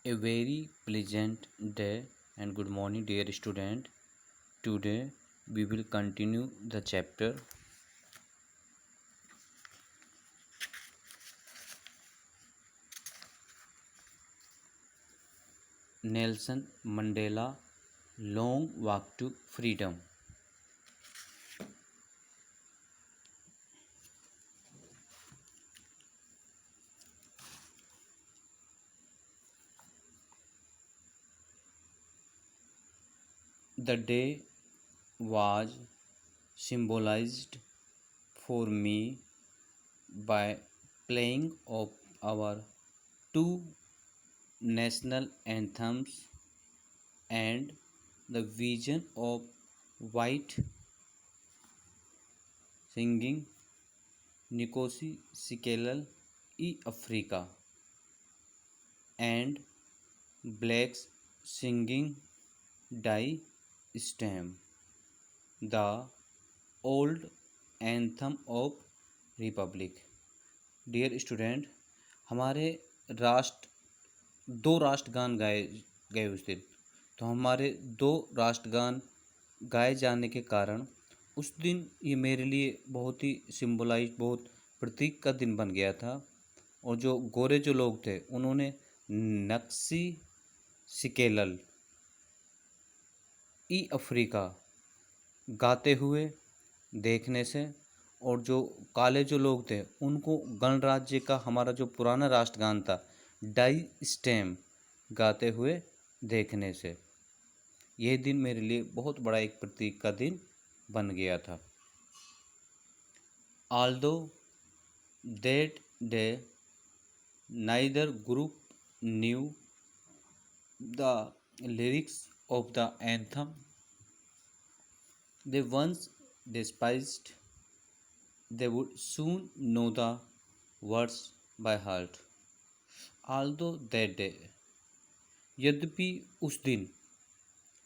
A very pleasant day and good morning, dear student. Today we will continue the chapter Nelson Mandela Long Walk to Freedom. The day was symbolized for me by playing of our two national anthems and the vision of white singing Nkosi Sikelel e Africa and blacks singing Die Stem, the old anthem of republic. Dear student, हमारे दो राष्ट्रगान गाए गए उस दिन। तो हमारे दो राष्ट्रगान गाए जाने के कारण उस दिन ये मेरे लिए बहुत ही सिंबलाइज, बहुत प्रतीक का दिन बन गया था। और जो गोरे जो लोग थे उन्होंने नक्सी सिकेलल ई अफ्रीका गाते हुए देखने से, और जो काले जो लोग थे उनको गणराज्य का हमारा जो पुराना राष्ट्रगान था डाई स्टेम गाते हुए देखने से यह दिन मेरे लिए बहुत बड़ा एक प्रतीक का दिन बन गया था। Although that day neither group knew the lyrics of the anthem they once despised, they would soon know the words by heart. Although that day, यद्यपि उस दिन,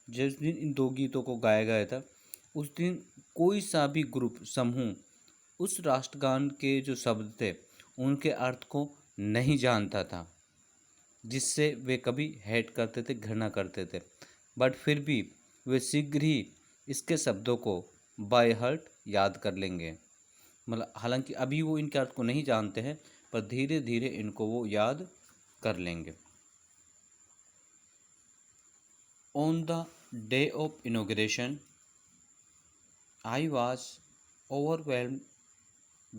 जिस दिन इन दो गीतों को गाया गया था, उस दिन कोई सा भी ग्रुप समूह उस राष्ट्रगान के जो शब्द थे उनके अर्थ को नहीं जानता था, जिससे वे कभी हेट करते थे, घृणा करते थे। बट फिर भी वे शीघ्र ही इसके शब्दों को बाय हार्ट याद कर लेंगे। मतलब हालांकि अभी वो इनके अर्थ को नहीं जानते हैं, पर धीरे धीरे इनको वो याद कर लेंगे। On the day of inauguration I was overwhelmed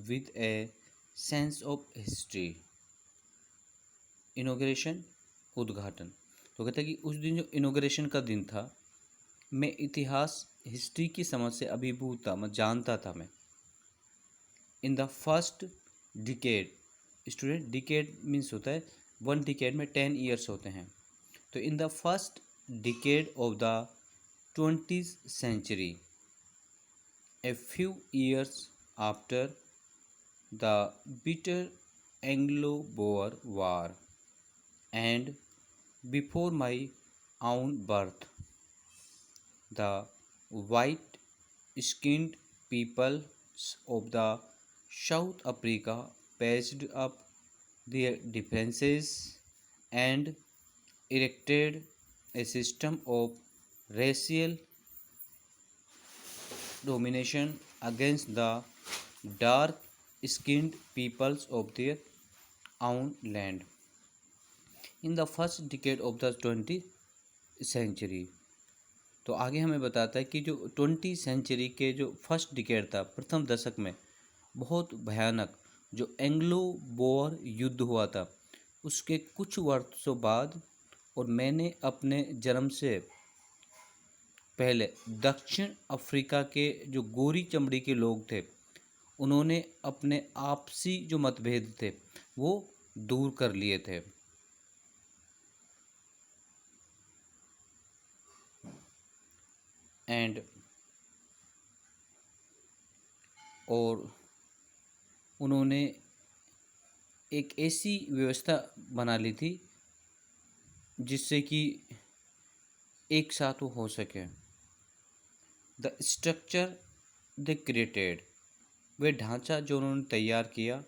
with a sense of history. Inauguration, उद्घाटन। तो कहते हैं कि उस दिन जो इनॉग्रेशन का दिन था, मैं इतिहास, हिस्ट्री की समझ से अभिभूत था, मैं जानता था। मैं in the first decade, student decade means होता है, वन डिकेड में 10 ईयर्स होते हैं। तो in the first decade of the 20th century, a few years after the bitter Anglo-Boer War and before my own birth, the white-skinned peoples of the South Africa patched up their defenses and erected a system of racial domination against the dark-skinned peoples of their own land. In the first decade of the 20th century, तो आगे हमें बताता है कि जो 20th century के जो first decade था, प्रथम दशक में बहुत भयानक जो एंग्लो बोअर युद्ध हुआ था, उसके कुछ वर्षों बाद, और मैंने अपने जन्म से पहले दक्षिण अफ्रीका के जो गोरी चमड़ी के लोग थे उन्होंने अपने आपसी जो मतभेद थे वो दूर कर लिए थे। एंड और उन्होंने एक ऐसी व्यवस्था बना ली थी जिससे कि एक साथ वो हो सके। द स्ट्रक्चर दे क्रिएटेड, वे ढांचा जो उन्होंने तैयार किया,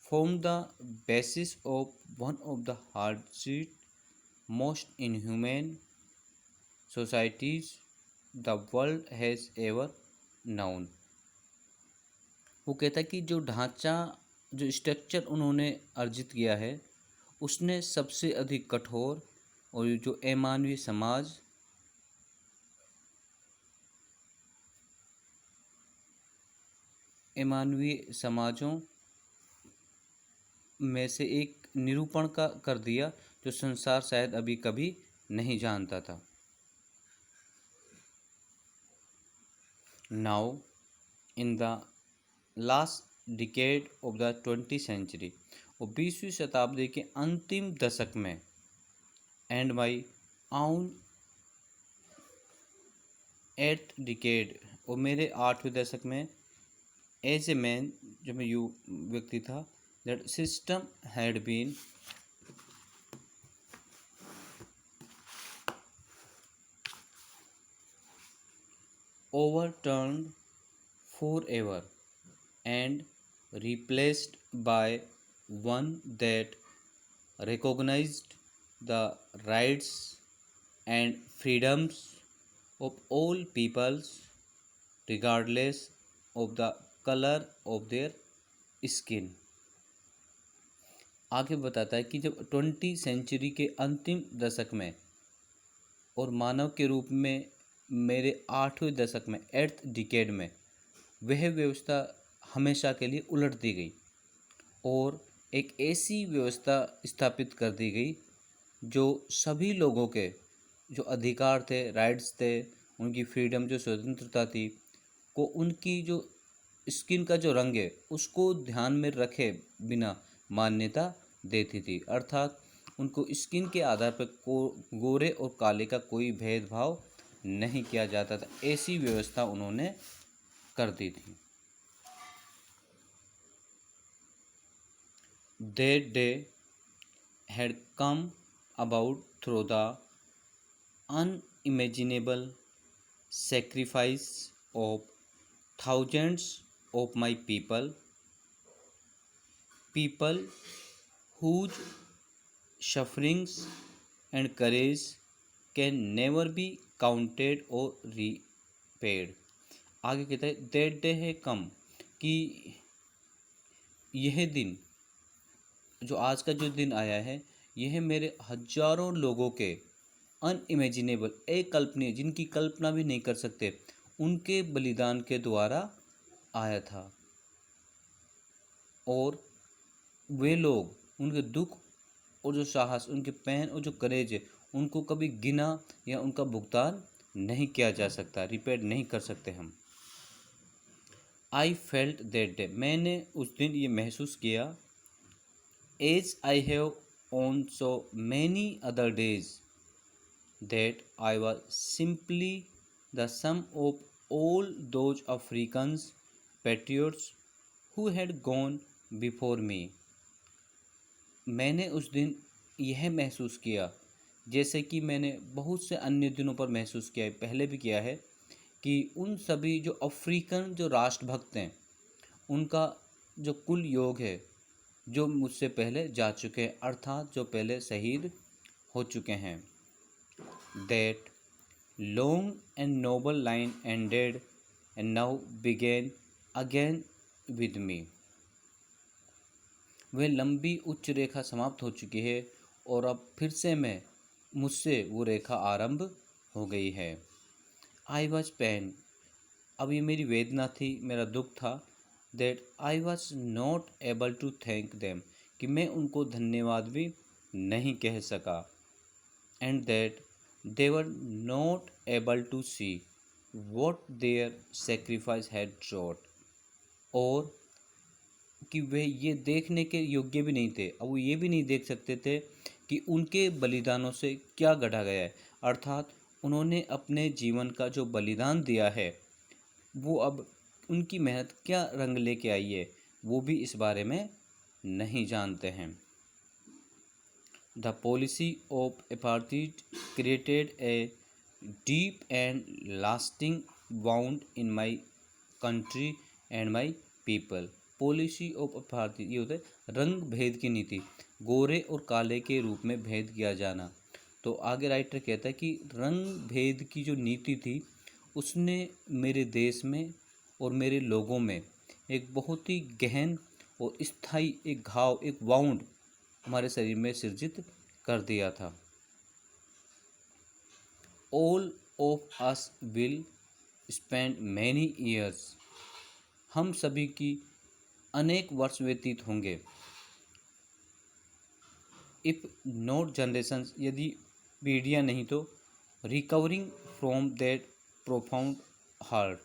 form the basis of one of the hardest most inhuman societies the world has ever known. वो कहता है कि जो ढांचा, जो स्ट्रक्चर उन्होंने अर्जित किया है, उसने सबसे अधिक कठोर और जो अमानवीय समाज, अमानवीय समाजों में से एक निरूपण का कर दिया जो संसार शायद अभी कभी नहीं जानता था। Now in the last decade of the 20th century, और 20वीं शताब्दी के अंतिम दशक में, एंड माई आउन 8th डिकेड, और मेरे 8वें दशक में, एज ए मैन, जो मैं यू व्यक्ति था, that system had been overturned forever and replaced by one that recognized the rights and freedoms of all peoples regardless of the color of their skin। आगे बताता है कि जब 20वीं सेंचुरी के अंतिम दशक में और मानव के रूप में मेरे 8वें दशक में, 8th डिकेड में, वह व्यवस्था हमेशा के लिए उलट दी गई और एक ऐसी व्यवस्था स्थापित कर दी गई जो सभी लोगों के जो अधिकार थे, राइट्स थे, उनकी फ्रीडम, जो स्वतंत्रता थी, को उनकी जो स्किन का जो रंग है उसको ध्यान में रखे बिना मान्यता देती थी। अर्थात उनको स्किन के आधार पर गोरे और काले का कोई भेदभाव नहीं किया जाता था। ऐसी व्यवस्था उन्होंने कर दी थी। That day had come about through the unimaginable sacrifice of thousands of my people whose sufferings and courage can never be counted or repaid। आगे कहता है दैट डे है कम, कि यह दिन, जो आज का जो दिन आया है, यह मेरे हजारों लोगों के अनइमेजिनेबल, अकल्पनीय, जिनकी कल्पना भी नहीं कर सकते, उनके बलिदान के द्वारा आया था। और वे लोग, उनके दुख और जो साहस, उनके पेन और जो करेज है, उनको कभी गिना या उनका भुगतान नहीं किया जा सकता, रिपेयर नहीं कर सकते हम। आई फेल्ट दैट डे, मैंने उस दिन ये महसूस किया, as I have on so many other days, that I was simply the sum of all those Africans patriots who had gone before me. मैंने उस दिन यह महसूस किया, जैसे कि मैंने बहुत से अन्य दिनों पर महसूस किया है, पहले भी किया है, कि उन सभी जो अफ्रीकन जो राष्ट्रभक्त हैं, उनका जो कुल योग है, जो मुझसे पहले जा चुके हैं, अर्थात जो पहले शहीद हो चुके हैं। That long and noble line ended and now begin again with me. वह लंबी उच्च रेखा समाप्त हो चुकी है और अब फिर से मुझसे वो रेखा आरंभ हो गई है। आई वॉज पेन, अब ये मेरी वेदना थी, मेरा दुख था। That I was not able to thank them, कि मैं उनको धन्यवाद भी नहीं कह सका। And that they were not able to see what their sacrifice had wrought, और कि वे ये देखने के योग्य भी नहीं थे, अब वो ये भी नहीं देख सकते थे कि उनके बलिदानों से क्या गढ़ा गया है, अर्थात उन्होंने अपने जीवन का जो बलिदान दिया है, वो अब उनकी मेहनत क्या रंग लेके आई है, वो भी इस बारे में नहीं जानते हैं। The policy of apartheid created a deep and lasting wound in my country and my people. Policy of apartheid, ये होता है रंग भेद की नीति, गोरे और काले के रूप में भेद किया जाना, तो आगे राइटर कहता है कि रंग भेद की जो नीति थी उसने मेरे देश में और मेरे लोगों में एक बहुत ही गहन और स्थायी एक घाव, एक वाउंड हमारे शरीर में सृजित कर दिया था। All of us will spend many years, हम सभी की अनेक वर्ष व्यतीत होंगे। इफ नॉट जनरेशंस, यदि पीढ़ियाँ नहीं तो recovering from that profound heart,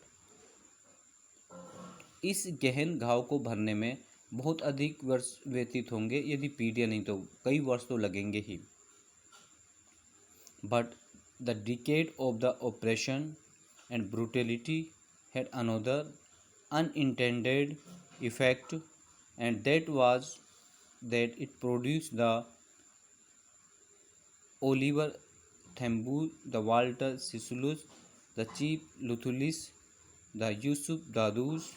इस गहन घाव को भरने में बहुत अधिक वर्ष व्यतीत होंगे, यदि पीढ़ियाँ नहीं तो कई वर्ष तो लगेंगे ही। But the decade of the oppression and brutality had another unintended effect, and that was that it produced the Oliver Thambus, the Walter Sissulus, the Chief Luthulis, the Yusuf Dadus,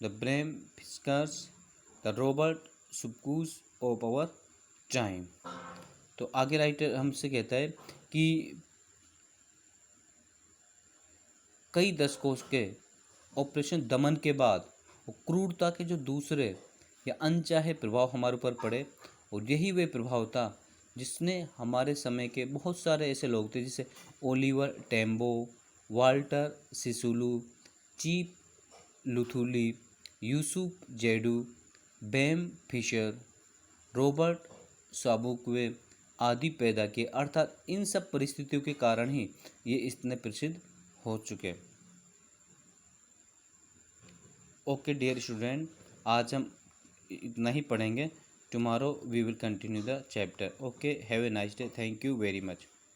the Bram Fiskars, the Robert Subkus of our time। तो आगे writer हमसे कहता है कि कई दशकों के operation दमन के बाद क्रूरता के जो दूसरे या अनचाहे प्रभाव हमारे ऊपर पड़े, और यही वे प्रभाव था जिसने हमारे समय के बहुत सारे ऐसे लोग थे जैसे Oliver Tambo, Walter Sisulu, Chief Luthuli, Yusuf Dadoo, Bram Fischer, Robert Sobukwe आदि पैदा किए। अर्थात इन सब परिस्थितियों के कारण ही ये इतने प्रसिद्ध हो चुके। ओके डियर स्टूडेंट, आज हम इतना ही पढ़ेंगे। Tomorrow we will continue the chapter. Okay, have a nice day. Thank you very much.